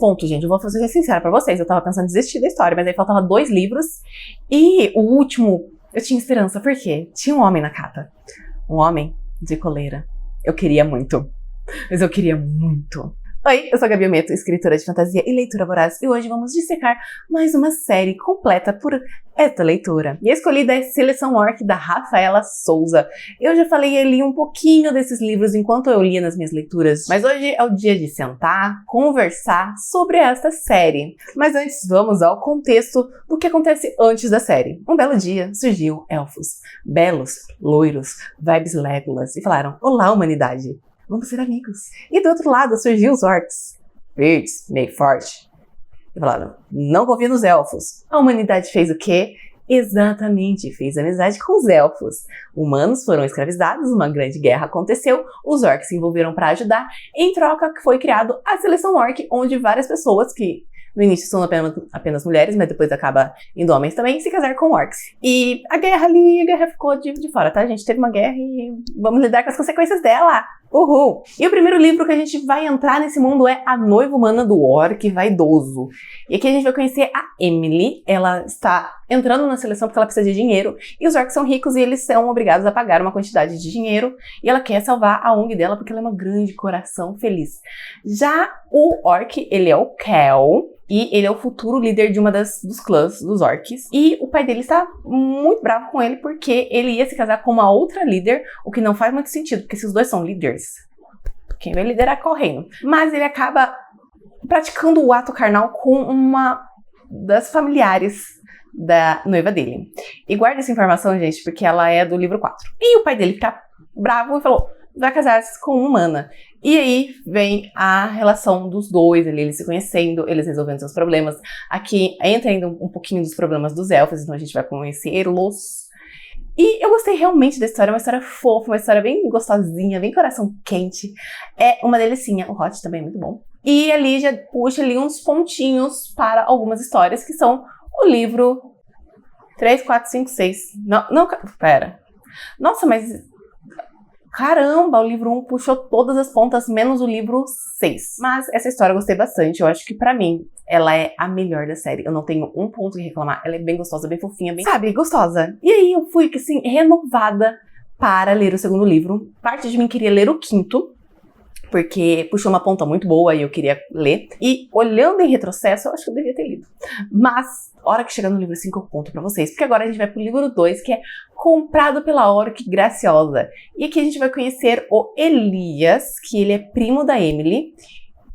ponto, gente, eu vou ser sincera pra vocês, eu tava pensando em desistir da história, mas aí faltava 2 livros, e o último, eu tinha esperança, por quê? Tinha um homem na capa, um homem de coleira. Eu queria muito, mas eu queria muito. Oi, eu sou a Gabi Ometo, escritora de fantasia e leitura voraz, e hoje vamos dissecar mais uma série completa por esta leitura. E a escolhida é Seleção Orc, da Rafaela Souza. Eu já falei ali um pouquinho desses livros enquanto eu lia nas minhas leituras, mas hoje é o dia de sentar, conversar sobre esta série. Mas antes, vamos ao contexto do que acontece antes da série. Um belo dia, surgiu elfos, belos, loiros, vibes Legolas, e falaram: "Olá, humanidade! Vamos ser amigos." E do outro lado surgiu os orcs, verdes, meio forte. E falaram: "Não confio nos elfos." A humanidade fez o quê? Exatamente, fez amizade com os elfos. Humanos foram escravizados, uma grande guerra aconteceu, os orcs se envolveram para ajudar. Em troca, foi criado a Seleção Orc, onde várias pessoas que no início são apenas mulheres, mas depois acaba indo homens também, se casar com orcs. E a guerra ficou de fora, tá, gente? Teve uma guerra e vamos lidar com as consequências dela. Uhul! E o primeiro livro que a gente vai entrar nesse mundo é A Noiva Humana do Orc Vaidoso. E aqui a gente vai conhecer a Emily. Ela está entrando na seleção porque ela precisa de dinheiro. E os orcs são ricos e eles são obrigados a pagar uma quantidade de dinheiro. E ela quer salvar a ONG dela porque ela é uma grande coração feliz. Já o orc, ele é o Kel. E ele é o futuro líder de uma dos clãs dos orcs. E o pai dele está muito bravo com ele porque ele ia se casar com uma outra líder, o que não faz muito sentido, porque se os dois são líderes, quem vai liderar qual reino? Mas ele acaba praticando o ato carnal com uma das familiares da noiva dele. E guarda essa informação, gente, porque ela é do livro 4. E o pai dele fica bravo e falou: vai casar-se com uma humana. E aí vem a relação dos dois, eles se conhecendo, eles resolvendo seus problemas. Aqui entra ainda um pouquinho dos problemas dos elfos, então a gente vai conhecê-los. E eu gostei realmente da história, uma história fofa, uma história bem gostosinha, bem coração quente. É uma delicinha, o Hot também é muito bom. E ali já puxa ali uns pontinhos para algumas histórias, que são o livro 3, 4, 5, 6. Não, pera. Nossa, mas... caramba, o livro 1 puxou todas as pontas, menos o livro 6. Mas essa história eu gostei bastante. Eu acho que pra mim, ela é a melhor da série. Eu não tenho um ponto que reclamar. Ela é bem gostosa, bem fofinha, bem... sabe, gostosa. E aí eu fui, assim, renovada para ler o segundo livro. Parte de mim queria ler o quinto, porque puxou uma ponta muito boa e eu queria ler. E olhando em retrocesso, eu acho que eu devia ter lido. Mas, hora que chegar no livro 5 eu conto pra vocês. Porque agora a gente vai pro livro 2, que é Comprado pela Orc Graciosa. E aqui a gente vai conhecer o Elias, que ele é primo da Emily.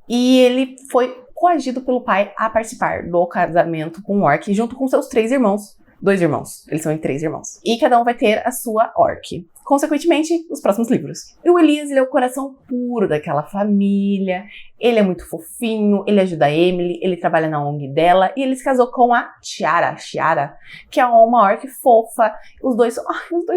E ele foi coagido pelo pai a participar do casamento com o Orc, junto com seus 3 irmãos. 2 irmãos, eles são em 3 irmãos. E cada um vai ter a sua Orc. Consequentemente, os próximos livros. E o Elias, ele é o coração puro daquela família, ele é muito fofinho, ele ajuda a Emily, ele trabalha na ONG dela, e ele se casou com a Chiara, que é uma orc fofa. Os dois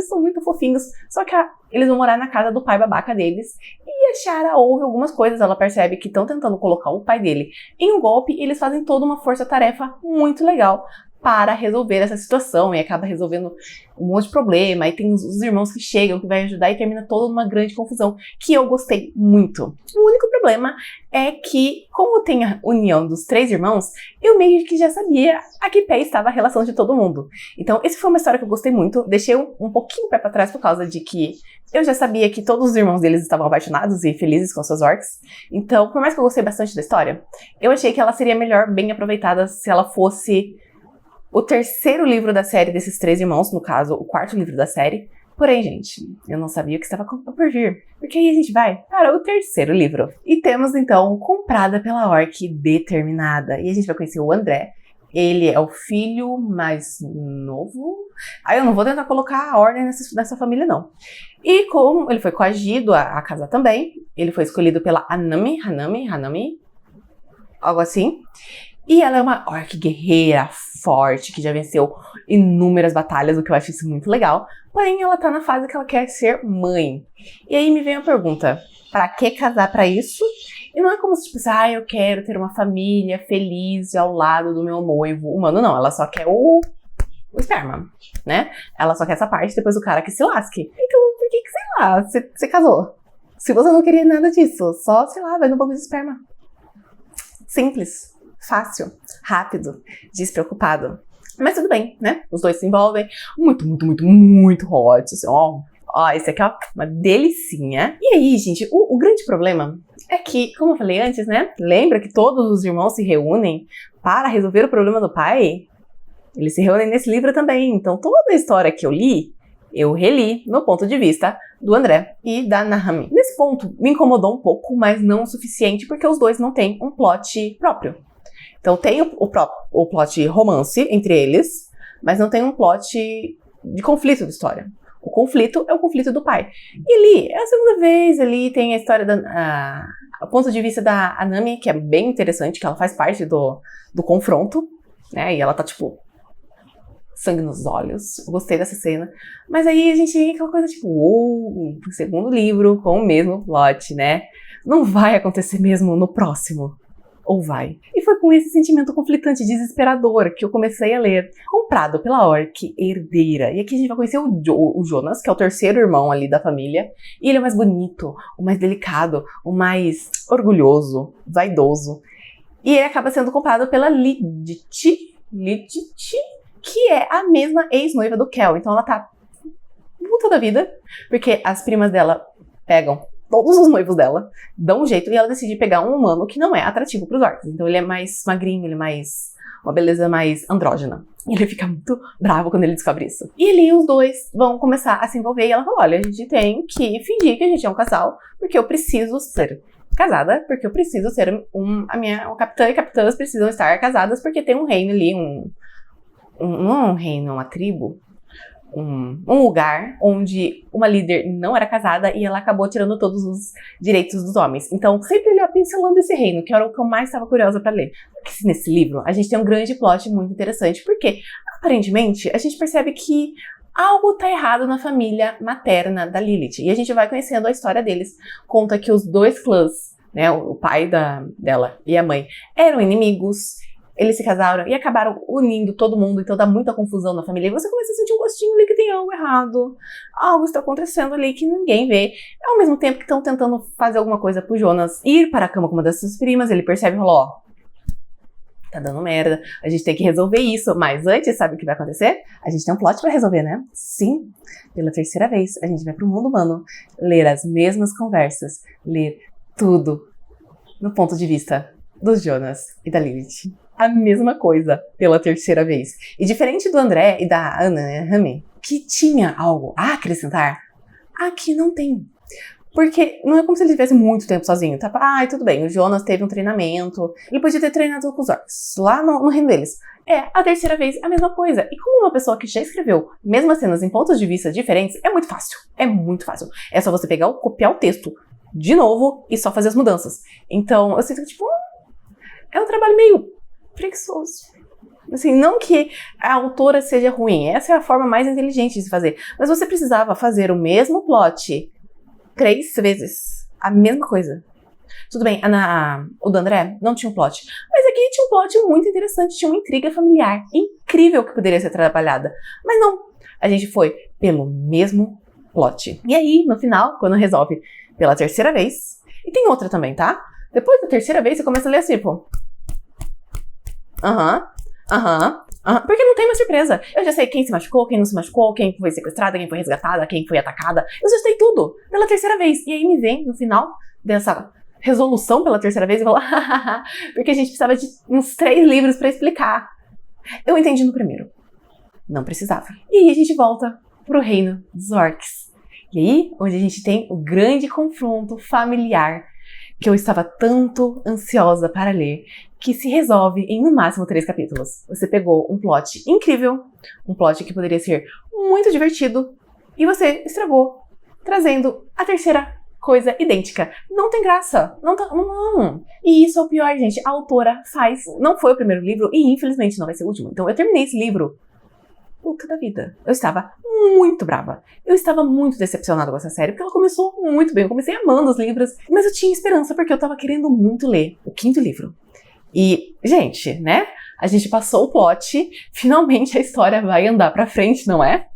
são muito fofinhos, só que eles vão morar na casa do pai babaca deles, e a Chiara ouve algumas coisas, ela percebe que estão tentando colocar o pai dele em um golpe, e eles fazem toda uma força-tarefa muito legal para resolver essa situação, e acaba resolvendo um monte de problema, e tem os irmãos que chegam, que vai ajudar, e termina toda uma grande confusão, que eu gostei muito. O único problema é que, como tem a união dos 3 irmãos, eu meio que já sabia a que pé estava a relação de todo mundo. Então, essa foi uma história que eu gostei muito, deixei um pouquinho o pé pra trás por causa de que eu já sabia que todos os irmãos deles estavam apaixonados e felizes com suas orcs. Então, por mais que eu gostei bastante da história, eu achei que ela seria melhor, bem aproveitada, se ela fosse o terceiro livro da série desses 3 irmãos, no caso, o 4º livro da série. Porém, gente, eu não sabia o que estava por vir, porque aí a gente vai para o 3º livro. E temos, então, Comprada pela Orc Determinada. E a gente vai conhecer o André. Ele é o filho mais novo. Aí eu não vou tentar colocar a ordem nessa família, não. E como ele foi coagido a casar também, ele foi escolhido pela Hanami, algo assim. E ela é uma orc guerreira, forte, que já venceu inúmeras batalhas, o que eu acho isso muito legal. Porém, ela tá na fase que ela quer ser mãe. E aí me vem a pergunta, pra que casar pra isso? E não é como se, tipo, eu quero ter uma família feliz ao lado do meu noivo humano. Não, ela só quer o esperma, né? Ela só quer essa parte, depois o cara que se lasque. Então, por que sei lá, você casou? Se você não queria nada disso, só, sei lá, vai no banco de esperma. simples, fácil, rápido, despreocupado. Mas tudo bem, né? Os dois se envolvem. Muito, muito, muito, muito hot. Assim, ó, esse aqui é uma delicinha. E aí, gente, o grande problema é que, como eu falei antes, né? Lembra que todos os irmãos se reúnem para resolver o problema do pai? Eles se reúnem nesse livro também. Então, toda a história que eu li, eu reli no ponto de vista do André e da Nahami. Nesse ponto, me incomodou um pouco, mas não o suficiente, porque os dois não têm um plot próprio. Então, tem o plot romance entre eles, mas não tem um plot de conflito da história. O conflito é o conflito do pai. E ali, é a segunda vez, ali tem a história o ponto de vista da Anami, que é bem interessante, que ela faz parte do confronto, né? E ela tá, tipo, sangue nos olhos. Eu gostei dessa cena. Mas aí a gente tem aquela coisa, tipo, o segundo livro com o mesmo plot, né? Não vai acontecer mesmo no próximo. Ou vai? E foi com esse sentimento conflitante, desesperador, que eu comecei a ler. Comprado pela Orc herdeira. E aqui a gente vai conhecer o Jonas, que é o terceiro irmão ali da família. E ele é o mais bonito, o mais delicado, o mais orgulhoso, vaidoso. E ele acaba sendo comprado pela Lidit, que é a mesma ex-noiva do Kel. Então ela tá puta da vida, porque as primas dela pegam todos os noivos dela, dão um jeito, e ela decide pegar um humano que não é atrativo pros orcs. Então ele é mais magrinho, ele é mais uma beleza mais andrógena. E ele fica muito bravo quando ele descobre isso. E ali os dois vão começar a se envolver, e ela fala, olha, a gente tem que fingir que a gente é um casal, porque eu preciso ser casada, porque eu preciso ser o capitã e capitãs precisam estar casadas, porque tem um reino ali, não é um reino, uma tribo, um lugar onde uma líder não era casada e ela acabou tirando todos os direitos dos homens. Então, sempre ele ia pincelando esse reino, que era o que eu mais estava curiosa para ler. Porque nesse livro, a gente tem um grande plot muito interessante, porque, aparentemente, a gente percebe que algo tá errado na família materna da Lilith. E a gente vai conhecendo a história deles. Conta que os dois clãs, né, o pai dela e a mãe, eram inimigos. Eles se casaram e acabaram unindo todo mundo, então dá muita confusão na família. E você começa a sentir um gostinho ali que tem algo errado. Algo está acontecendo ali que ninguém vê. Ao mesmo tempo que estão tentando fazer alguma coisa pro Jonas ir para a cama com uma dessas primas, ele percebe e fala, ó, tá dando merda, a gente tem que resolver isso. Mas antes, sabe o que vai acontecer? A gente tem um plot pra resolver, né? Sim, pela terceira vez, a gente vai pro mundo humano ler as mesmas conversas, ler tudo no ponto de vista dos Jonas e da Lilith. A mesma coisa pela terceira vez. E diferente do André e da Nahami, que tinha algo a acrescentar, aqui não tem. Porque não é como se ele tivesse muito tempo sozinho. Tá? Ai, tudo bem, o Jonas teve um treinamento, ele podia ter treinado com os orcs, lá no reino deles. A terceira vez a mesma coisa. E como uma pessoa que já escreveu mesmas cenas em pontos de vista diferentes, é muito fácil. É muito fácil. É só você pegar, copiar o texto de novo e só fazer as mudanças. Então, eu sinto que, tipo, é um trabalho meio preguiçoso. Assim, não que a autora seja ruim, essa é a forma mais inteligente de se fazer, mas você precisava fazer o mesmo plot 3 vezes, a mesma coisa. Tudo bem, o do André não tinha um plot, mas aqui tinha um plot muito interessante, tinha uma intriga familiar incrível que poderia ser trabalhada, mas não, a gente foi pelo mesmo plot. E aí, no final, quando resolve pela terceira vez, e tem outra também, tá? Depois da terceira vez, você começa a ler assim, pô, porque não tem uma surpresa. Eu já sei quem se machucou, quem não se machucou, quem foi sequestrada, quem foi resgatada, quem foi atacada. Eu já sei tudo pela terceira vez. E aí me vem, no final dessa resolução pela terceira vez, e fala, porque a gente precisava de uns 3 livros pra explicar. Eu entendi no primeiro. Não precisava. E aí a gente volta pro reino dos orcs. E aí, onde a gente tem o grande confronto familiar que eu estava tanto ansiosa para ler, que se resolve em no máximo 3 capítulos. Você pegou um plot incrível, um plot que poderia ser muito divertido, e você estragou, trazendo a terceira coisa idêntica. Não tem graça. Não. E isso é o pior, gente. A autora faz... Não foi o primeiro livro, e infelizmente não vai ser o último. Então eu terminei esse livro puta da vida. Eu estava muito brava. Eu estava muito decepcionada com essa série, porque ela começou muito bem. Eu comecei amando os livros, mas eu tinha esperança, porque eu estava querendo muito ler o 5º livro. E, gente, né? A gente passou o plot, finalmente a história vai andar pra frente, não é?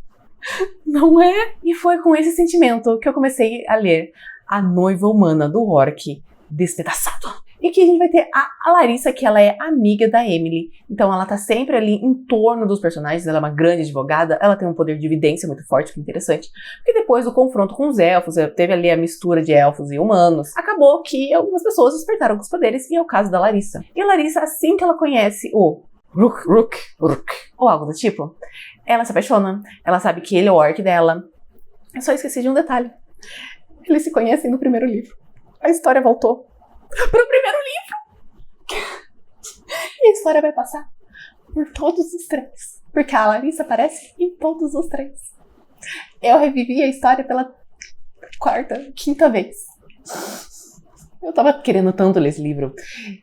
Não é? E foi com esse sentimento que eu comecei a ler A Noiva Humana do Orc Despedaçado. E que a gente vai ter a Larissa, que ela é amiga da Emily. Então ela tá sempre ali em torno dos personagens, ela é uma grande advogada, ela tem um poder de evidência muito forte, que é interessante. Porque depois do confronto com os elfos, teve ali a mistura de elfos e humanos, acabou que algumas pessoas despertaram com os poderes, e é o caso da Larissa. E a Larissa, assim que ela conhece o Rook, ou algo do tipo, ela se apaixona, ela sabe que ele é o orc dela. Eu só esqueci de um detalhe. Eles se conhecem no primeiro livro. A história voltou pro primeiro livro. E a história vai passar por todos os três. Porque a Larissa aparece em todos os três. Eu revivi a história pela quinta vez. Eu tava querendo tanto ler esse livro.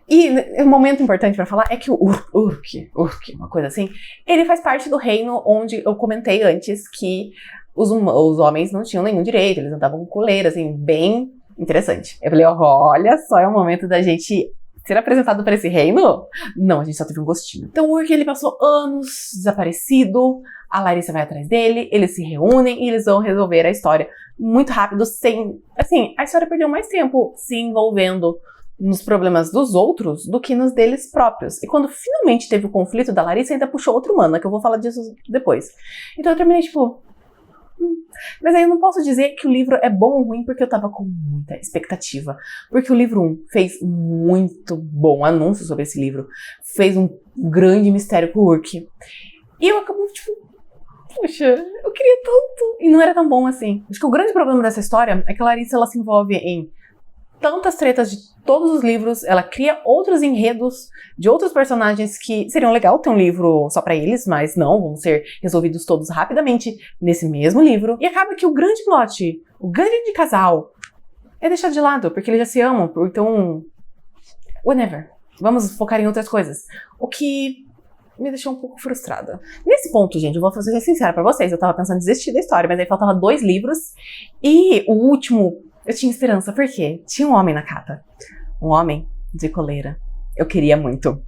E um momento importante pra falar é que o Uruk, uma coisa assim, ele faz parte do reino onde eu comentei antes que os homens não tinham nenhum direito, eles andavam com coleira, assim, bem interessante. Eu falei, olha só, é o momento da gente ser apresentado para esse reino? Não, a gente só teve um gostinho. Então o Uruk, ele passou anos desaparecido, a Larissa vai atrás dele, eles se reúnem e eles vão resolver a história muito rápido, sem... Assim, a história perdeu mais tempo se envolvendo nos problemas dos outros do que nos deles próprios. E quando finalmente teve o conflito da Larissa, ainda puxou outra humana, que eu vou falar disso depois. Então eu terminei, tipo... Mas aí eu não posso dizer que o livro é bom ou ruim porque eu tava com muita expectativa. Porque o livro 1 fez muito bom anúncio sobre esse livro. Fez um grande mistério com o Uruk. E eu acabo, tipo... Puxa, eu queria tanto. E não era tão bom assim. Acho que o grande problema dessa história é que a Larissa, ela se envolve em tantas tretas de todos os livros, ela cria outros enredos de outros personagens que seriam legal ter um livro só pra eles, mas não, vão ser resolvidos todos rapidamente nesse mesmo livro. E acaba que o grande plot, o grande casal, é deixado de lado, porque eles já se amam, então... Whatever. Vamos focar em outras coisas. O que me deixou um pouco frustrada. Nesse ponto, gente, eu vou ser sincera pra vocês, eu tava pensando em desistir da história, mas aí faltava 2 livros, e o último... Eu tinha esperança, por quê? Tinha um homem na capa. Um homem de coleira. Eu queria muito.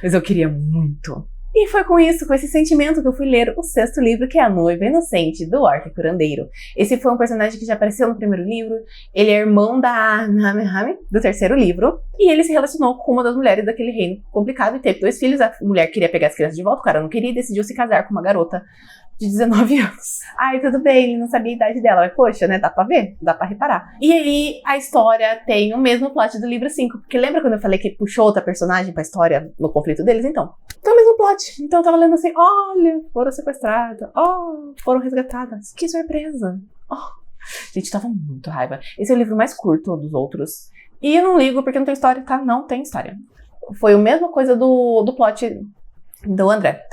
Mas eu queria muito. E foi com isso, com esse sentimento, que eu fui ler o 6º livro, que é A Noiva Inocente, do Orc Curandeiro. Esse foi um personagem que já apareceu no primeiro livro. Ele é irmão da Nami, do 3º livro. E ele se relacionou com uma das mulheres daquele reino complicado e teve 2 filhos. A mulher queria pegar as crianças de volta, o cara não queria e decidiu se casar com uma garota de 19 anos. Ai, tudo bem, ele não sabia a idade dela. Mas, poxa, né, dá pra ver, dá pra reparar. E aí, a história tem o mesmo plot do livro 5. Porque lembra quando eu falei que ele puxou outra personagem pra história no conflito deles? Então, é o mesmo plot. Então eu tava lendo assim, olha, foram sequestradas. Oh, foram resgatadas. Que surpresa. Oh. Gente, tava muito raiva. Esse é o livro mais curto dos outros. E eu não ligo porque não tem história, tá? Não tem história. Foi a mesma coisa do plot do André.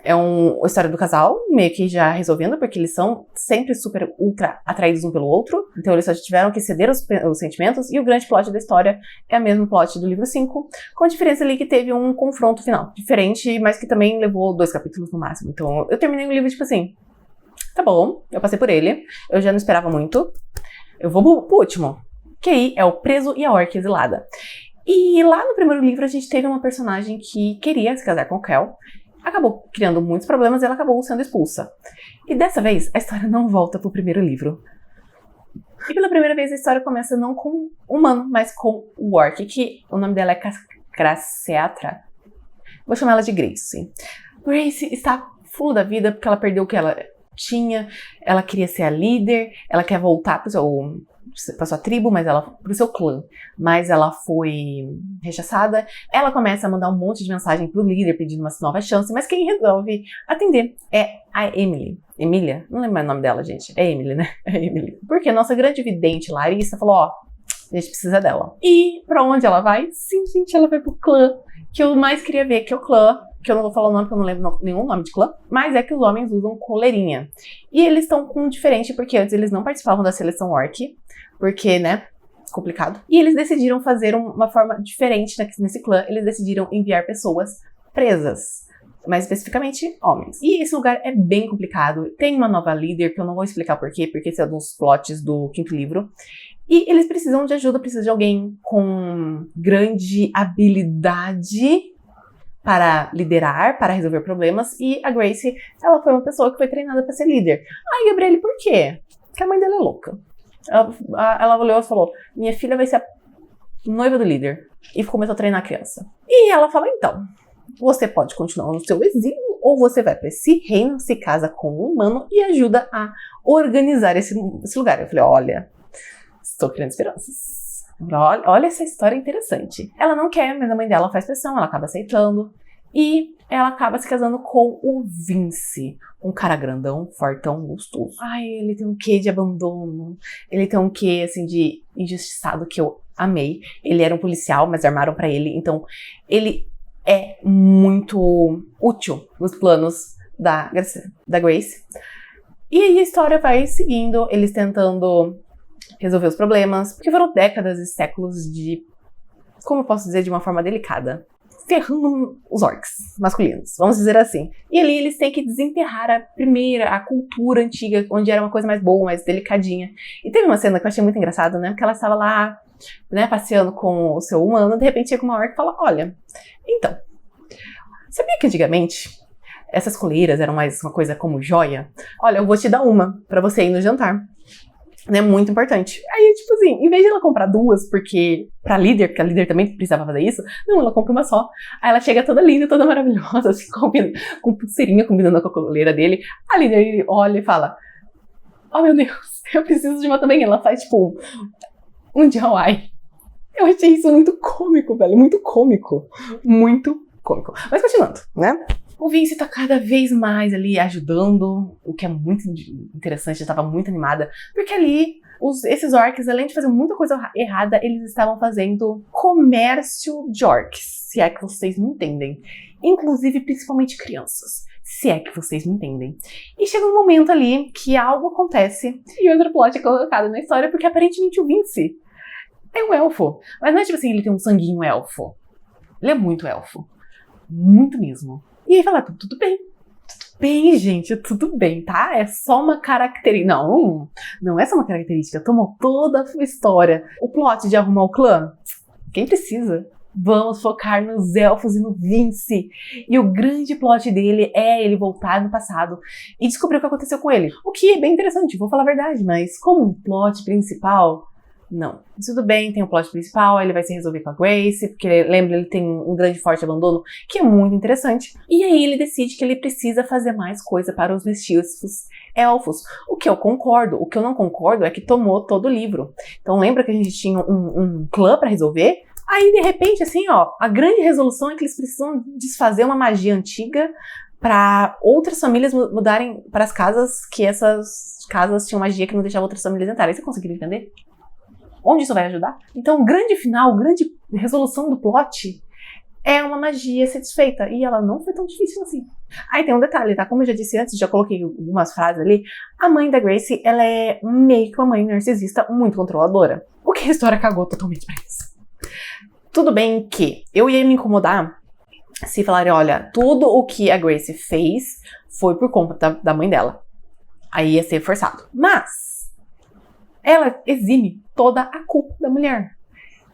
É a história do casal, meio que já resolvendo, porque eles são sempre super ultra atraídos um pelo outro. Então eles só tiveram que ceder os sentimentos. E o grande plot da história é o mesmo plot do livro 5, com a diferença ali que teve um confronto final. Diferente, mas que também levou 2 capítulos no máximo. Então eu terminei o livro tipo assim, tá bom, eu passei por ele. Eu já não esperava muito. Eu vou pro último, que aí é o Preso e a Orc Exilada. E lá no primeiro livro a gente teve uma personagem que queria se casar com o Kel. Acabou criando muitos problemas e ela acabou sendo expulsa. E dessa vez, a história não volta pro primeiro livro. E pela primeira vez a história começa não com o humano, mas com o orc, que o nome dela é Craceatra. Vou chamar ela de Grace. Grace está full da vida porque ela perdeu o que ela tinha, ela queria ser a líder, ela quer voltar para sua tribo, pro seu clã, mas ela foi rechaçada. Ela começa a mandar um monte de mensagem pro líder pedindo uma nova chance, mas quem resolve atender é a Emily. Emília? Não lembro mais o nome dela, gente. É Emily, né? É Emily. Porque a nossa grande vidente Larissa falou, ó, a gente precisa dela. E pra onde ela vai? Sim, gente, ela vai pro clã que eu mais queria ver, que é o clã, que eu não vou falar o nome porque eu não lembro nenhum nome de clã, mas é que os homens usam coleirinha. E eles estão com um diferente, porque antes eles não participavam da seleção orc, porque, né, complicado. E eles decidiram fazer uma forma diferente nesse clã, eles decidiram enviar pessoas presas. Mais especificamente, homens. E esse lugar é bem complicado. Tem uma nova líder, que eu não vou explicar porquê, porque esse é um dos plots do 5º livro. E eles precisam de ajuda, precisam de alguém com grande habilidade para liderar, para resolver problemas. E a Grace, ela foi uma pessoa que foi treinada para ser líder. Ai, Gabriele, por quê? Porque a mãe dela é louca. Ela olhou e falou, minha filha vai ser noiva do líder, e começou a treinar a criança. E ela fala, então, você pode continuar no seu exílio, ou você vai para esse reino, se casa com um humano e ajuda a organizar esse lugar. Eu falei, olha, estou criando esperanças. Olha essa história interessante. Ela não quer, mas a mãe dela faz pressão, ela acaba aceitando. E ela acaba se casando com o Vince, um cara grandão, fortão, gostoso. Ai, ele tem um quê de abandono, ele tem um quê, assim, de injustiçado que eu amei. Ele era um policial, mas armaram pra ele, então ele é muito útil nos planos da Grace. E aí a história vai seguindo, eles tentando resolver os problemas, porque foram décadas e séculos de, como eu posso dizer de uma forma delicada, ferrando os orcs masculinos, vamos dizer assim. E ali eles têm que desenterrar a cultura antiga, onde era uma coisa mais boa, mais delicadinha. E teve uma cena que eu achei muito engraçada, né, porque ela estava lá, né, passeando com o seu humano, de repente chega uma orc e fala, olha, então, sabia que antigamente essas coleiras eram mais uma coisa como joia? Olha, eu vou te dar uma pra você ir no jantar. É muito importante. Aí, tipo assim, em vez de ela comprar duas, porque a líder também precisava fazer isso, não, ela compra uma só. Aí ela chega toda linda, toda maravilhosa, assim, com pulseirinha combinando com a coleira dele. A líder olha e fala, oh meu Deus, eu preciso de uma também. Ela faz, tipo, um DIY. Eu achei isso muito cômico, velho, muito cômico. Muito cômico. Mas continuando, né? O Vince tá cada vez mais ali ajudando, o que é muito interessante, eu tava muito animada, porque ali esses orcs, além de fazer muita coisa errada, eles estavam fazendo comércio de orcs, se é que vocês me entendem. Inclusive, principalmente crianças, se é que vocês me entendem. E chega um momento ali que algo acontece e outro plot é colocado na história, porque aparentemente o Vince é um elfo. Mas não é tipo assim, ele tem um sanguinho elfo. Ele é muito elfo. Muito mesmo. E aí fala, tudo bem. Tudo bem, gente, tudo bem, tá? É só uma característica. Não é só uma característica. Tomou toda a história. O plot de arrumar o clã? Quem precisa? Vamos focar nos elfos e no Vince. E o grande plot dele é ele voltar no passado e descobrir o que aconteceu com ele. O que é bem interessante, vou falar a verdade, mas como um plot principal... Não. Tudo bem, tem o plot principal, ele vai se resolver com a Grace, porque lembra, ele tem um grande forte abandono, que é muito interessante. E aí ele decide que ele precisa fazer mais coisa para os mestiços elfos. O que eu concordo. O que eu não concordo é que tomou todo o livro. Então lembra que a gente tinha um clã para resolver? Aí, de repente, assim, ó, a grande resolução é que eles precisam desfazer uma magia antiga para outras famílias mudarem para as casas, que essas casas tinham magia que não deixava outras famílias entrarem. Você conseguiu entender? Onde isso vai ajudar? Então, o grande final, a grande resolução do plot é uma magia ser desfeita. E ela não foi tão difícil assim. Aí tem um detalhe, tá? Como eu já disse antes, já coloquei algumas frases ali. A mãe da Grace, ela é meio que uma mãe narcisista muito controladora. O que a história cagou totalmente pra isso. Tudo bem que eu ia me incomodar se falarem, olha, tudo o que a Grace fez foi por conta da mãe dela. Aí ia ser forçado. Mas ela exime toda a culpa da mulher.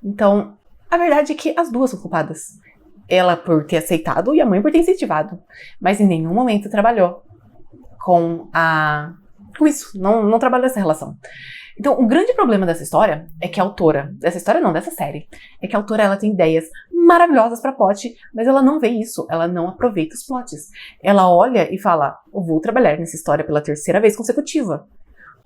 Então, a verdade é que as duas são culpadas. Ela por ter aceitado e a mãe por ter incentivado. Mas em nenhum momento trabalhou com isso. Não trabalhou essa relação. Então, o grande problema dessa história é que a autora... Dessa história não, dessa série. É que a autora, ela tem ideias maravilhosas pra plot, mas ela não vê isso. Ela não aproveita os plots. Ela olha e fala, eu vou trabalhar nessa história pela 3ª vez consecutiva.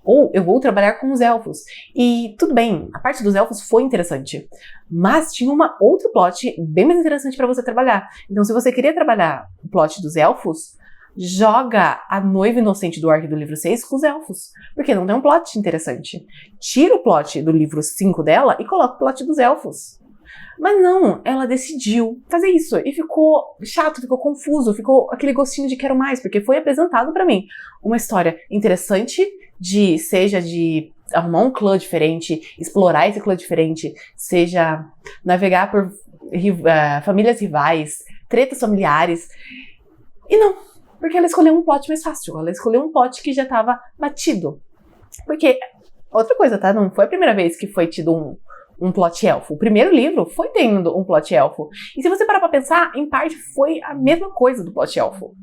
Ou eu vou trabalhar com os elfos. E tudo bem, a parte dos elfos foi interessante. Mas tinha uma outro plot bem mais interessante pra você trabalhar. Então, se você queria trabalhar o plot dos elfos, joga a noiva inocente do arco do livro 6 com os elfos. Porque não tem um plot interessante. Tira o plot do livro 5 dela e coloca o plot dos elfos. Mas não, ela decidiu fazer isso. E ficou chato, ficou confuso, ficou aquele gostinho de quero mais. Porque foi apresentado pra mim uma história interessante, seja de arrumar um clã diferente, explorar esse clã diferente, seja navegar por famílias rivais, tretas familiares. E não, porque ela escolheu um plot mais fácil, ela escolheu um plot que já estava batido. Porque, outra coisa, tá? Não foi a primeira vez que foi tido um plot elfo. O primeiro livro foi tendo um plot elfo. E se você parar pra pensar, em parte foi a mesma coisa do plot elfo.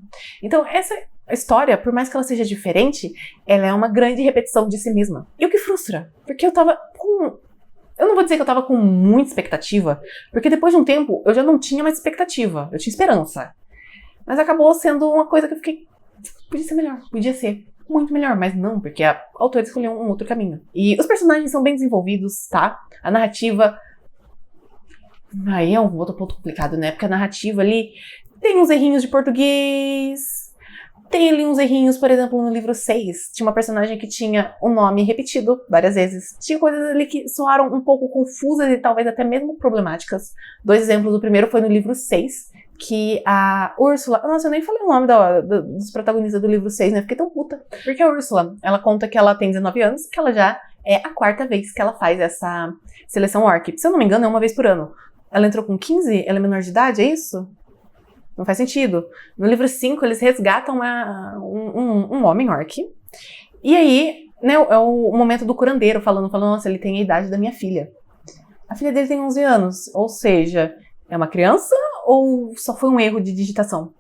Então, essa história, por mais que ela seja diferente, ela é uma grande repetição de si mesma. E o que frustra? Porque eu tava com Eu não vou dizer que eu tava com muita expectativa, porque depois de um tempo eu já não tinha mais expectativa, eu tinha esperança. Mas acabou sendo uma coisa que eu fiquei, podia ser melhor, podia ser muito melhor, mas não, porque a autora escolheu um outro caminho. E os personagens são bem desenvolvidos, tá? A narrativa... Aí é um outro ponto complicado, né? Porque a narrativa ali tem uns errinhos de português, tem ali uns errinhos, por exemplo, no livro 6, tinha uma personagem que tinha um nome repetido várias vezes. Tinha coisas ali que soaram um pouco confusas e talvez até mesmo problemáticas. 2 exemplos, o primeiro foi no livro 6, que a Úrsula... Nossa, eu nem falei o nome dos protagonistas do livro 6, né? Fiquei tão puta. Porque a Úrsula, ela conta que ela tem 19 anos, que ela já é a 4ª vez que ela faz essa seleção ORC. Se eu não me engano, é uma vez por ano. Ela entrou com 15, ela é menor de idade, é isso? Não faz sentido. No livro 5, eles resgatam um homem orc. E aí, né, é o momento do curandeiro falando, nossa, ele tem a idade da minha filha. A filha dele tem 11 anos, ou seja, é uma criança ou só foi um erro de digitação?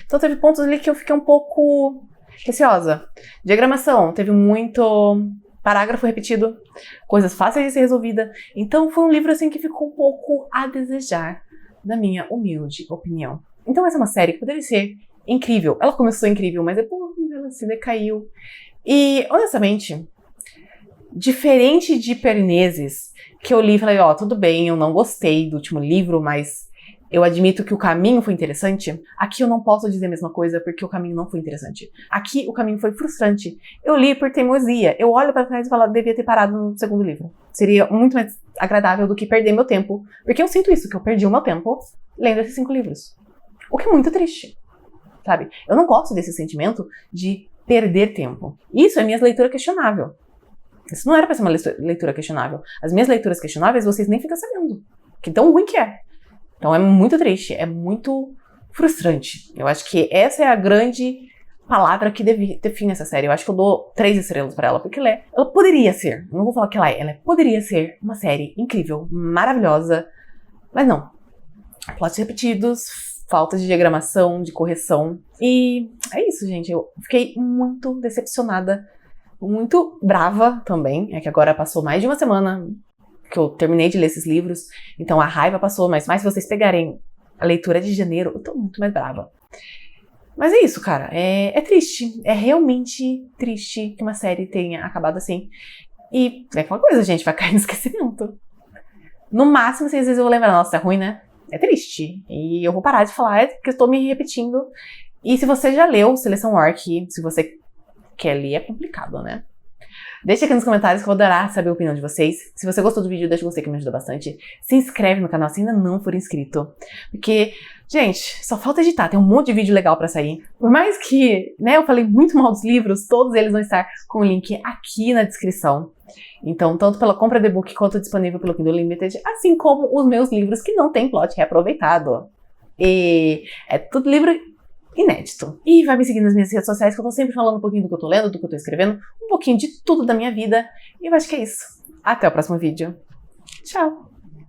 Então teve pontos ali que eu fiquei um pouco receosa. Diagramação, teve muito parágrafo repetido, coisas fáceis de ser resolvida. Então foi um livro assim que ficou um pouco a desejar, na minha humilde opinião. Então essa é uma série que poderia ser incrível. Ela começou incrível, mas depois ela se decaiu. E, honestamente, diferente de Perneses, que eu li e falei, ó, tudo bem, eu não gostei do último livro, mas eu admito que o caminho foi interessante. Aqui eu não posso dizer a mesma coisa, porque o caminho não foi interessante. Aqui o caminho foi frustrante. Eu li por teimosia. Eu olho pra trás e falo, devia ter parado no 2º livro. Seria muito mais agradável do que perder meu tempo. Porque eu sinto isso, que eu perdi o meu tempo lendo esses 5 livros. O que é muito triste, sabe? Eu não gosto desse sentimento de perder tempo. Isso é minha leitura questionável. Isso não era pra ser uma leitura questionável. As minhas leituras questionáveis, vocês nem ficam sabendo. Que tão ruim que é. Então é muito triste, é muito frustrante. Eu acho que essa é a grande palavra que define essa série. Eu acho que eu dou 3 estrelas pra ela, porque ela poderia ser, não vou falar que ela poderia ser uma série incrível, maravilhosa, mas não. Plots repetidos, falta de diagramação, de correção. E é isso, gente. Eu fiquei muito decepcionada, muito brava também. É que agora passou mais de uma semana que eu terminei de ler esses livros, então a raiva passou, mas se vocês pegarem a leitura de janeiro, eu tô muito mais brava. Mas é isso, cara. É triste. É realmente triste que uma série tenha acabado assim. E é aquela coisa, gente, vai cair no esquecimento. No máximo, assim, às vezes eu vou lembrar, nossa, é ruim, né? É triste. E eu vou parar de falar, porque eu estou me repetindo. E se você já leu Seleção ORC, se você quer ler, é complicado, né? Deixa aqui nos comentários que eu vou adorar saber a opinião de vocês. Se você gostou do vídeo, deixa o gostei que me ajuda bastante. Se inscreve no canal se ainda não for inscrito. Porque, gente, só falta editar. Tem um monte de vídeo legal pra sair. Por mais que, né, eu falei muito mal dos livros, todos eles vão estar com o link aqui na descrição. Então, tanto pela compra de e-book quanto disponível pelo Kindle Unlimited, assim como os meus livros que não tem plot reaproveitado. E é tudo livro inédito. E vai me seguir nas minhas redes sociais, que eu tô sempre falando um pouquinho do que eu tô lendo, do que eu tô escrevendo, um pouquinho de tudo da minha vida. E eu acho que é isso. Até o próximo vídeo. Tchau!